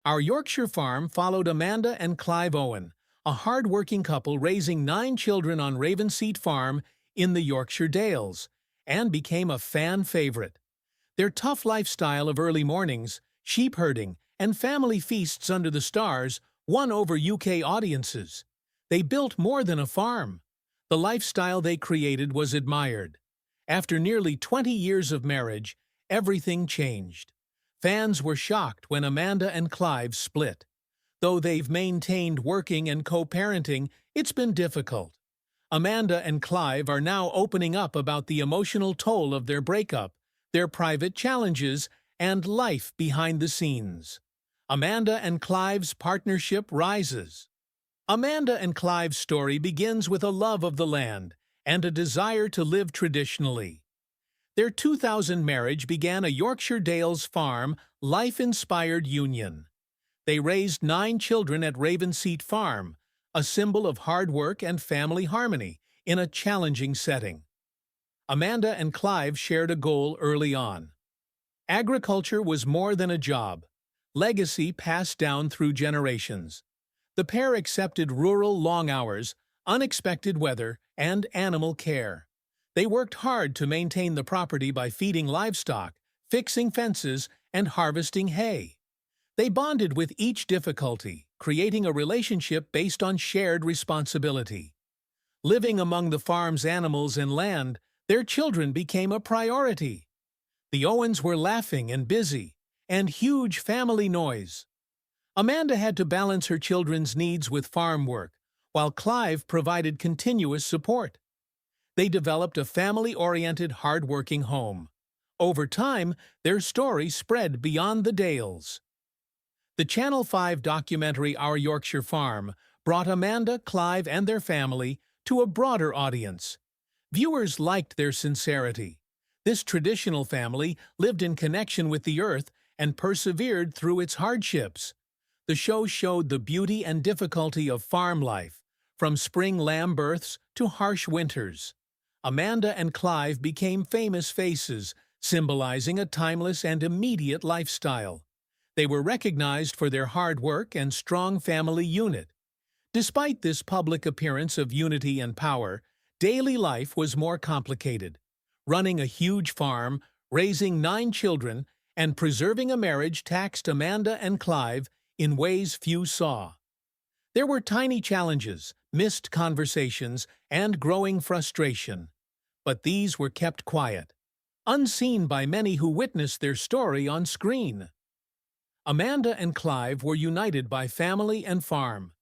Our Yorkshire Farm followed Amanda and Clive Owen, a hard-working couple raising 9 children on Ravenseat Farm in the Yorkshire Dales, and became a fan favorite. Their tough lifestyle of early mornings, sheep herding, and family feasts under the stars won over UK audiences. They built more than a farm. The lifestyle they created was admired. After nearly 20 years of marriage, everything changed. Fans were shocked when Amanda and Clive split. Though they've maintained working and co-parenting, it's been difficult. Amanda and Clive are now opening up about the emotional toll of their breakup, their private challenges, and life behind the scenes. Amanda and Clive's partnership rises. Amanda and Clive's story begins with a love of the land and a desire to live traditionally. Their 2000 marriage began a Yorkshire Dales farm, life-inspired union. They raised 9 children at Ravenseat Farm, a symbol of hard work and family harmony in a challenging setting. Amanda and Clive shared a goal early on. Agriculture was more than a job. Legacy passed down through generations. The pair accepted rural long hours, unexpected weather, and animal care. They worked hard to maintain the property by feeding livestock, fixing fences, and harvesting hay. They bonded with each difficulty, creating a relationship based on shared responsibility. Living among the farm's animals and land, their children became a priority. The Owens were laughing and busy, and huge family noise. Amanda had to balance her children's needs with farm work, while Clive provided continuous support. They developed a family-oriented, hard-working home. Over time, their story spread beyond the Dales. The Channel 5 documentary Our Yorkshire Farm brought Amanda, Clive, and their family to a broader audience. Viewers liked their sincerity. This traditional family lived in connection with the earth and persevered through its hardships. The show showed the beauty and difficulty of farm life, from spring lamb births to harsh winters. Amanda and Clive became famous faces, symbolizing a timeless and immediate lifestyle. They were recognized for their hard work and strong family unit. Despite this public appearance of unity and power, daily life was more complicated. Running a huge farm, raising 9 children, and preserving a marriage taxed Amanda and Clive in ways few saw. There were tiny challenges, missed conversations, and growing frustration. But these were kept quiet, unseen by many who witnessed their story on screen. Amanda and Clive were united by family and farm.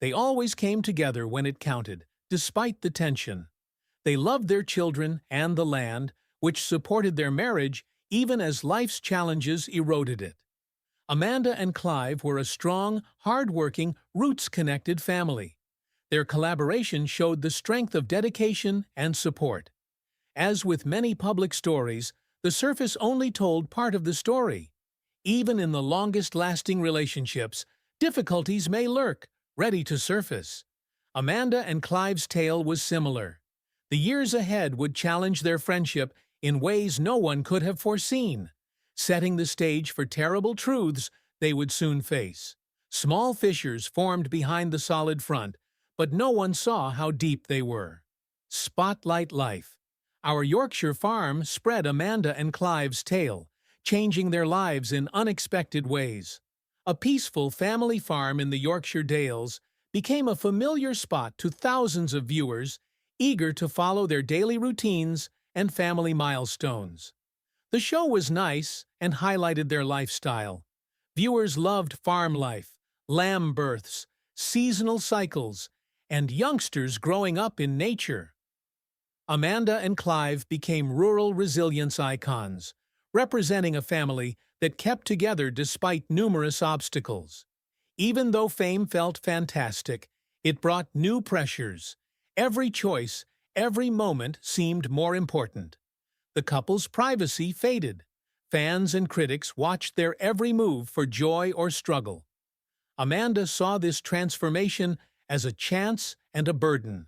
They always came together when it counted, despite the tension. They loved their children and the land, which supported their marriage even as life's challenges eroded it. Amanda and Clive were a strong, hard-working, roots-connected family. Their collaboration showed the strength of dedication and support. As with many public stories, the surface only told part of the story. Even in the longest-lasting relationships, difficulties may lurk, ready to surface. Amanda and Clive's tale was similar. The years ahead would challenge their friendship in ways no one could have foreseen, setting the stage for terrible truths they would soon face. Small fissures formed behind the solid front, but no one saw how deep they were. Spotlight life. Our Yorkshire Farm spread Amanda and Clive's tale, changing their lives in unexpected ways. A peaceful family farm in the Yorkshire Dales became a familiar spot to thousands of viewers eager to follow their daily routines and family milestones. The show was nice and highlighted their lifestyle. Viewers loved farm life, lamb births, seasonal cycles, and youngsters growing up in nature. Amanda and Clive became rural resilience icons, representing a family that kept together despite numerous obstacles. Even though fame felt fantastic, it brought new pressures. Every choice, every moment seemed more important. The couple's privacy faded. Fans and critics watched their every move for joy or struggle. Amanda saw this transformation as a chance and a burden.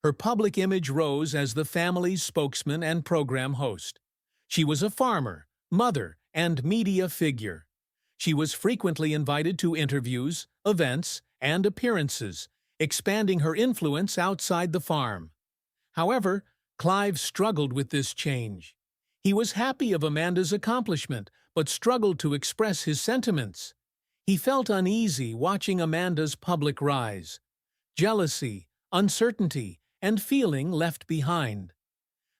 Her public image rose as the family's spokesman and program host. She was a farmer, mother, and media figure. She was frequently invited to interviews, events, and appearances, expanding her influence outside the farm. However, Clive struggled with this change. He was happy of Amanda's accomplishment, but struggled to express his sentiments. He felt uneasy watching Amanda's public rise. Jealousy, uncertainty, and feeling left behind.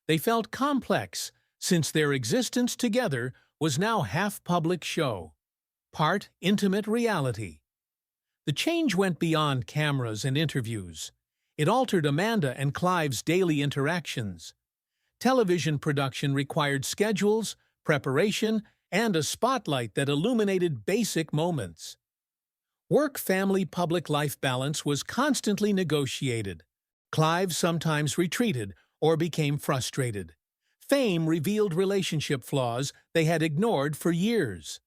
They felt complex, since their existence together was now half public show, part intimate reality. The change went beyond cameras and interviews. It altered Amanda and Clive's daily interactions. Television production required schedules, preparation, and a spotlight that illuminated basic moments. Work-family-public life balance was constantly negotiated. Clive sometimes retreated or became frustrated. Fame revealed relationship flaws they had ignored for years.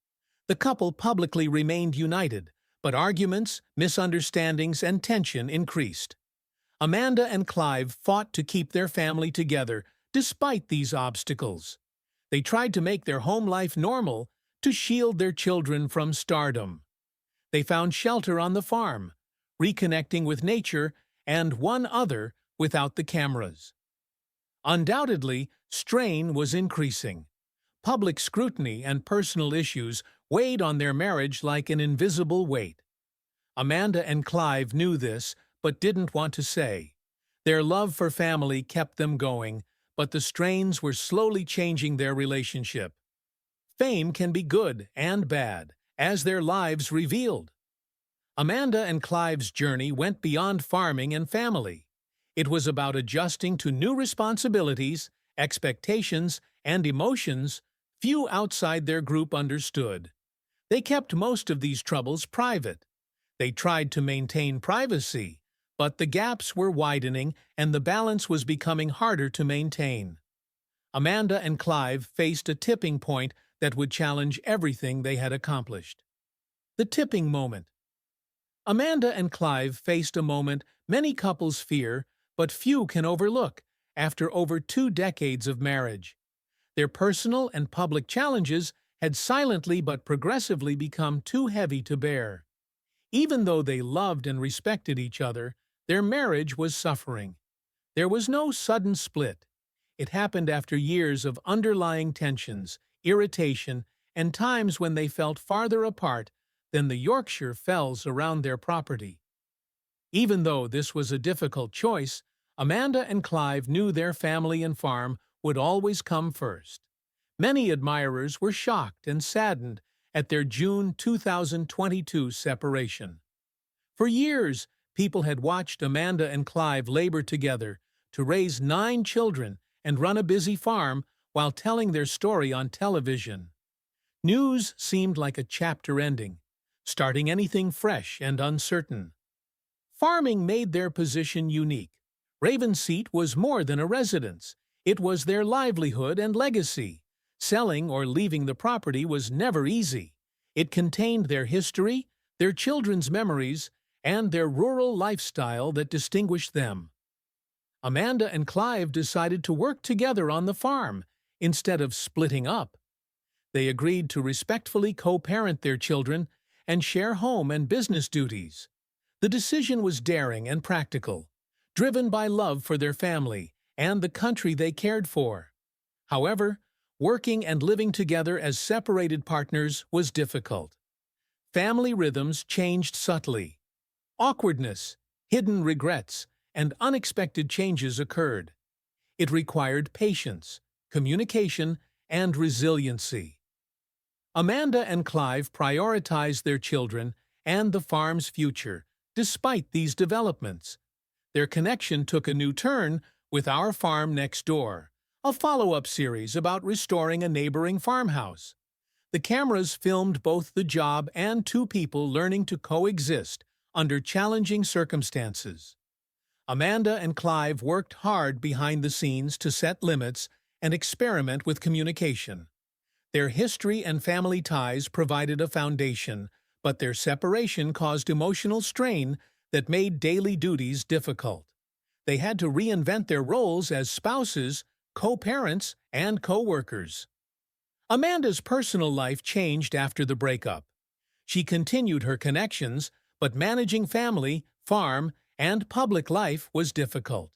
The couple publicly remained united, but arguments, misunderstandings, and tension increased. Amanda and Clive fought to keep their family together despite these obstacles. They tried to make their home life normal to shield their children from stardom. They found shelter on the farm, reconnecting with nature and one other without the cameras. Undoubtedly, strain was increasing. Public scrutiny and personal issues weighed on their marriage like an invisible weight. Amanda and Clive knew this, but didn't want to say. Their love for family kept them going, but the strains were slowly changing their relationship. Fame can be good and bad, as their lives revealed. Amanda and Clive's journey went beyond farming and family. It was about adjusting to new responsibilities, expectations, and emotions few outside their group understood. They kept most of these troubles private. They tried to maintain privacy, but the gaps were widening and the balance was becoming harder to maintain. Amanda and Clive faced a tipping point that would challenge everything they had accomplished. The tipping moment. Amanda and Clive faced a moment many couples fear, but few can overlook, after over 2 decades of marriage. Their personal and public challenges had silently but progressively become too heavy to bear. Even though they loved and respected each other, their marriage was suffering. There was no sudden split. It happened after years of underlying tensions, irritation, and times when they felt farther apart than the Yorkshire fells around their property. Even though this was a difficult choice, Amanda and Clive knew their family and farm would always come first. Many admirers were shocked and saddened at their June 2022 separation. For years, people had watched Amanda and Clive labor together to raise 9 children and run a busy farm while telling their story on television. News seemed like a chapter ending, starting anything fresh and uncertain. Farming made their position unique. Ravenseat was more than a residence. It was their livelihood and legacy. Selling or leaving the property was never easy. It contained their history, their children's memories, and their rural lifestyle that distinguished them. Amanda and Clive decided to work together on the farm instead of splitting up. They agreed to respectfully co-parent their children and share home and business duties. The decision was daring and practical, driven by love for their family and the country they cared for. However, working and living together as separated partners was difficult. Family rhythms changed subtly. Awkwardness, hidden regrets, and unexpected changes occurred. It required patience, communication, and resiliency. Amanda and Clive prioritized their children and the farm's future, despite these developments. Their connection took a new turn with Our Farm Next Door, a follow-up series about restoring a neighboring farmhouse. The cameras filmed both the job and 2 people learning to coexist under challenging circumstances. Amanda and Clive worked hard behind the scenes to set limits and experiment with communication. Their history and family ties provided a foundation, but their separation caused emotional strain that made daily duties difficult. They had to reinvent their roles as spouses, co-parents, and co-workers. Amanda's personal life changed after the breakup. She continued her connections, but managing family, farm, and public life was difficult.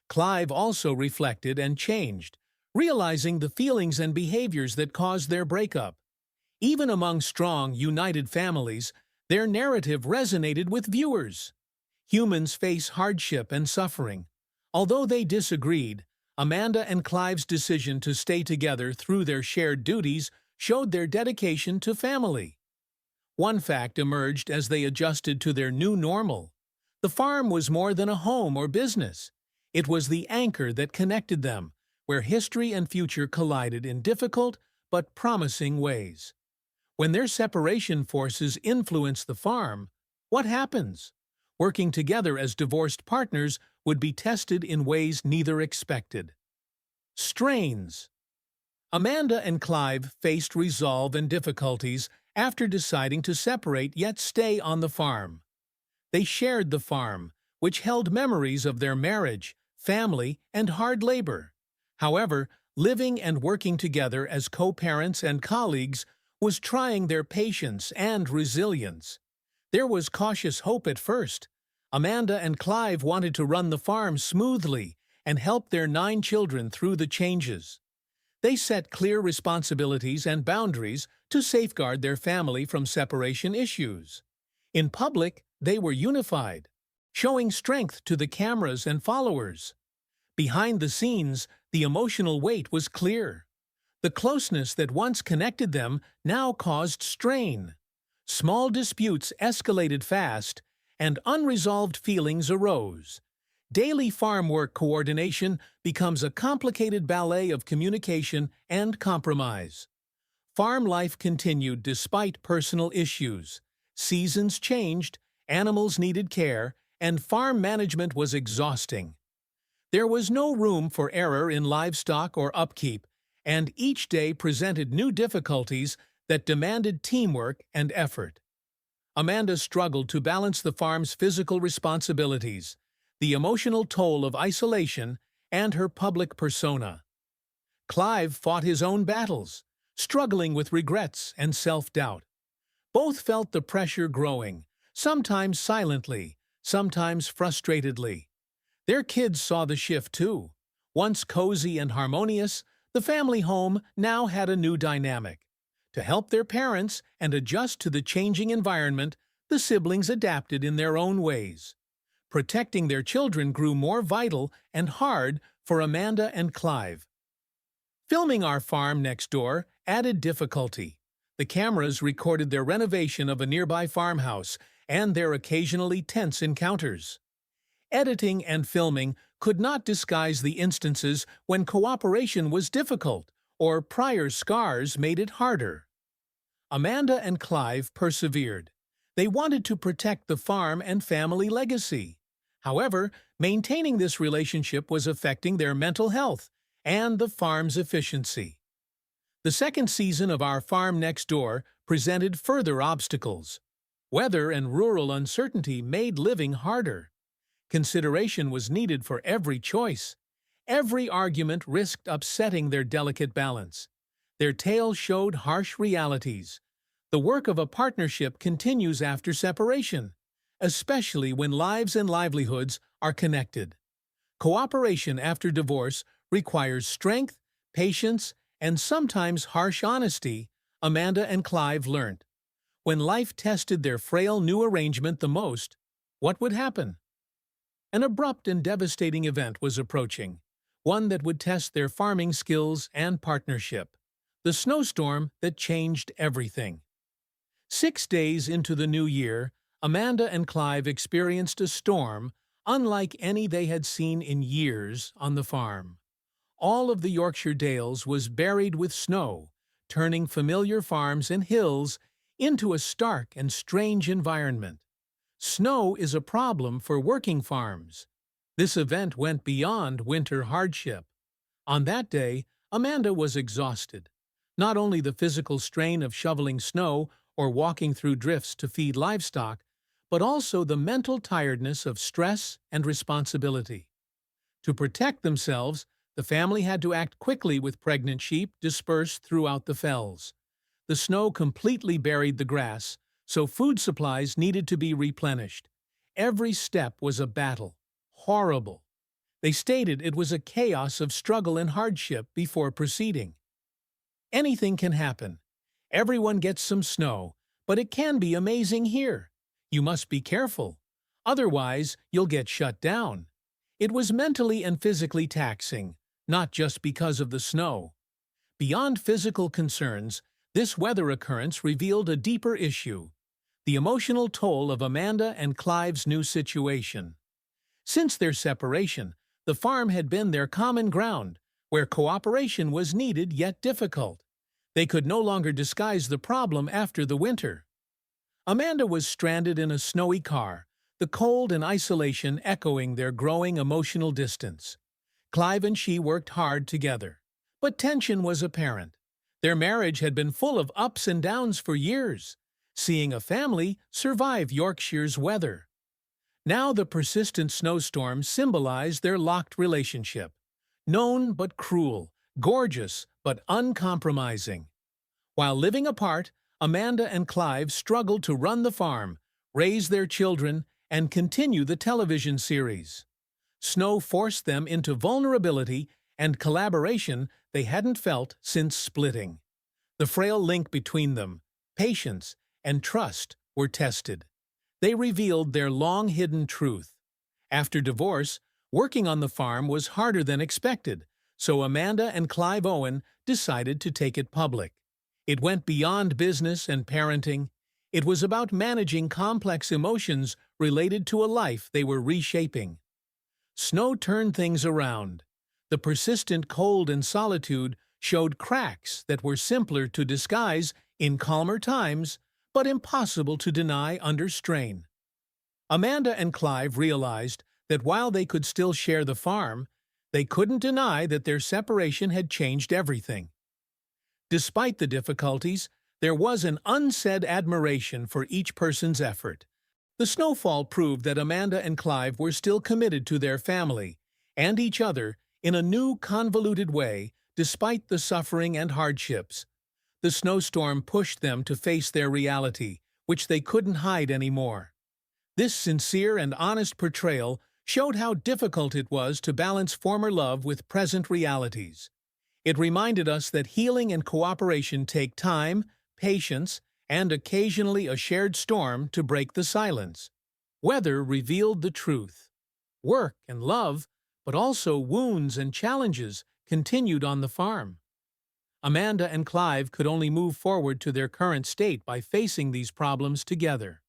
Clive also reflected and changed, realizing the feelings and behaviors that caused their breakup. Even among strong, united families, their narrative resonated with viewers. Humans face hardship and suffering. Although they disagreed, Amanda and Clive's decision to stay together through their shared duties showed their dedication to family. One fact emerged as they adjusted to their new normal. The farm was more than a home or business. It was the anchor that connected them, where history and future collided in difficult but promising ways. When their separation forces influence the farm, what happens? Working together as divorced partners would be tested in ways neither expected. Strains. Amanda and Clive faced resolve and difficulties after deciding to separate yet stay on the farm. They shared the farm, which held memories of their marriage, family, and hard labor. However, living and working together as co-parents and colleagues was trying their patience and resilience. There was cautious hope at first. Amanda and Clive wanted to run the farm smoothly and help their 9 children through the changes. They set clear responsibilities and boundaries to safeguard their family from separation issues. In public, they were unified, showing strength to the cameras and followers. Behind the scenes, the emotional weight was clear. The closeness that once connected them now caused strain. Small disputes escalated fast, and unresolved feelings arose. Daily farm work coordination becomes a complicated ballet of communication and compromise. Farm life continued despite personal issues. Seasons changed, animals needed care, and farm management was exhausting. There was no room for error in livestock or upkeep, and each day presented new difficulties that demanded teamwork and effort. Amanda struggled to balance the farm's physical responsibilities, the emotional toll of isolation, and her public persona. Clive fought his own battles, struggling with regrets and self-doubt. Both felt the pressure growing, sometimes silently, sometimes frustratedly. Their kids saw the shift too. Once cozy and harmonious, the family home now had a new dynamic. To help their parents and adjust to the changing environment, the siblings adapted in their own ways. Protecting their children grew more vital and hard for Amanda and Clive. Filming Our Farm Next Door added difficulty. The cameras recorded their renovation of a nearby farmhouse and their occasionally tense encounters. Editing and filming could not disguise the instances when cooperation was difficult or prior scars made it harder. Amanda and Clive persevered. They wanted to protect the farm and family legacy. However, maintaining this relationship was affecting their mental health and the farm's efficiency. The second season of Our Farm Next Door presented further obstacles. Weather and rural uncertainty made living harder. Consideration was needed for every choice. Every argument risked upsetting their delicate balance. Their tale showed harsh realities. The work of a partnership continues after separation, especially when lives and livelihoods are connected. Cooperation after divorce requires strength, patience, and sometimes harsh honesty, Amanda and Clive learned. When life tested their frail new arrangement the most, what would happen? An abrupt and devastating event was approaching, one that would test their farming skills and partnership. The snowstorm that changed everything. 6 days into the new year, Amanda and Clive experienced a storm unlike any they had seen in years on the farm. All of the Yorkshire Dales was buried with snow, turning familiar farms and hills into a stark and strange environment. Snow is a problem for working farms. This event went beyond winter hardship. On that day, Amanda was exhausted. Not only the physical strain of shoveling snow or walking through drifts to feed livestock, but also the mental tiredness of stress and responsibility. To protect themselves, the family had to act quickly with pregnant sheep dispersed throughout the fells. The snow completely buried the grass, so food supplies needed to be replenished. Every step was a battle. Horrible. They stated it was a chaos of struggle and hardship before proceeding. Anything can happen. Everyone gets some snow, but it can be amazing here. You must be careful. Otherwise, you'll get shut down. It was mentally and physically taxing, not just because of the snow. Beyond physical concerns, this weather occurrence revealed a deeper issue: the emotional toll of Amanda and Clive's new situation. Since their separation, the farm had been their common ground, where cooperation was needed yet difficult. They could no longer disguise the problem after the winter. Amanda was stranded in a snowy car, the cold and isolation echoing their growing emotional distance. Clive and she worked hard together, but tension was apparent. Their marriage had been full of ups and downs for years, seeing a family survive Yorkshire's weather. Now the persistent snowstorm symbolized their locked relationship. Known but cruel, gorgeous but uncompromising. While living apart, Amanda and Clive struggled to run the farm, raise their children, and continue the television series. Snow forced them into vulnerability and collaboration they hadn't felt since splitting. The frail link between them, patience and trust, were tested. They revealed their long-hidden truth. After divorce, working on the farm was harder than expected, so Amanda and Clive Owen decided to take it public. It went beyond business and parenting. It was about managing complex emotions related to a life they were reshaping. Snow turned things around. The persistent cold and solitude showed cracks that were simpler to disguise in calmer times, but impossible to deny under strain. Amanda and Clive realized that while they could still share the farm, they couldn't deny that their separation had changed everything. Despite the difficulties, there was an unsaid admiration for each person's effort. The snowfall proved that Amanda and Clive were still committed to their family and each other in a new, convoluted way, despite the suffering and hardships. The snowstorm pushed them to face their reality, which they couldn't hide anymore. This sincere and honest portrayal showed how difficult it was to balance former love with present realities. It reminded us that healing and cooperation take time, patience, and occasionally a shared storm to break the silence. Weather revealed the truth. Work and love, but also wounds and challenges, continued on the farm. Amanda and Clive could only move forward to their current state by facing these problems together.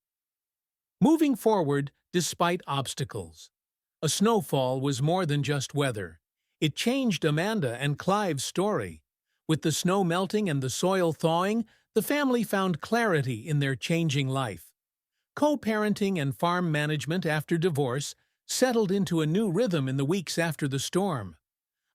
Moving forward despite obstacles. A snowfall was more than just weather. It changed Amanda and Clive's story. With the snow melting and the soil thawing, the family found clarity in their changing life. Co-parenting and farm management after divorce settled into a new rhythm in the weeks after the storm.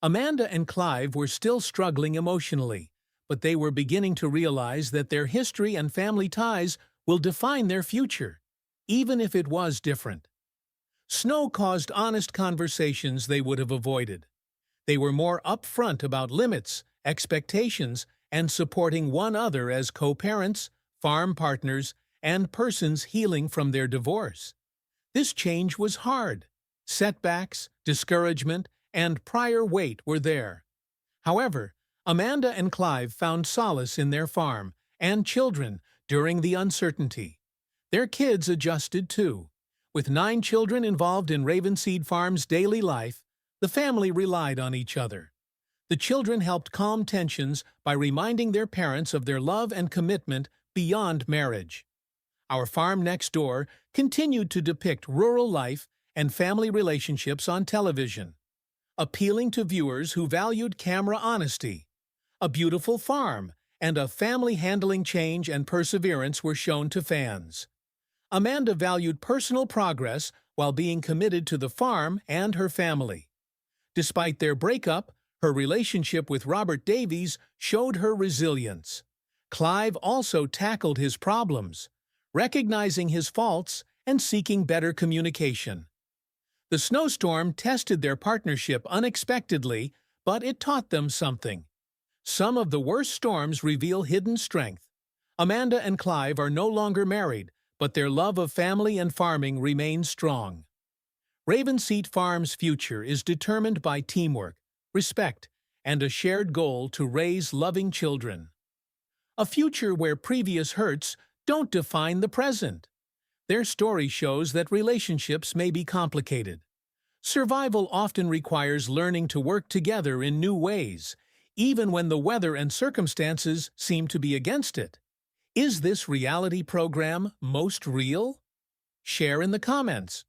Amanda and Clive were still struggling emotionally, but they were beginning to realize that their history and family ties will define their future, even if it was different. Snow caused honest conversations they would have avoided. They were more upfront about limits, expectations, and supporting one another as co-parents, farm partners, and persons healing from their divorce. This change was hard. Setbacks, discouragement, and prior weight were there. However, Amanda and Clive found solace in their farm and children during the uncertainty. Their kids adjusted too. With 9 children involved in Ravenseat Farm's daily life, the family relied on each other. The children helped calm tensions by reminding their parents of their love and commitment beyond marriage. Our Farm Next Door continued to depict rural life and family relationships on television, appealing to viewers who valued camera honesty. A beautiful farm and a family handling change and perseverance were shown to fans. Amanda valued personal progress while being committed to the farm and her family. Despite their breakup, her relationship with Robert Davies showed her resilience. Clive also tackled his problems, recognizing his faults and seeking better communication. The snowstorm tested their partnership unexpectedly, but it taught them something. Some of the worst storms reveal hidden strength. Amanda and Clive are no longer married, but their love of family and farming remains strong. Ravenseat Farm's future is determined by teamwork, respect, and a shared goal to raise loving children. A future where previous hurts don't define the present. Their story shows that relationships may be complicated. Survival often requires learning to work together in new ways, even when the weather and circumstances seem to be against it. Is this reality program most real? Share in the comments.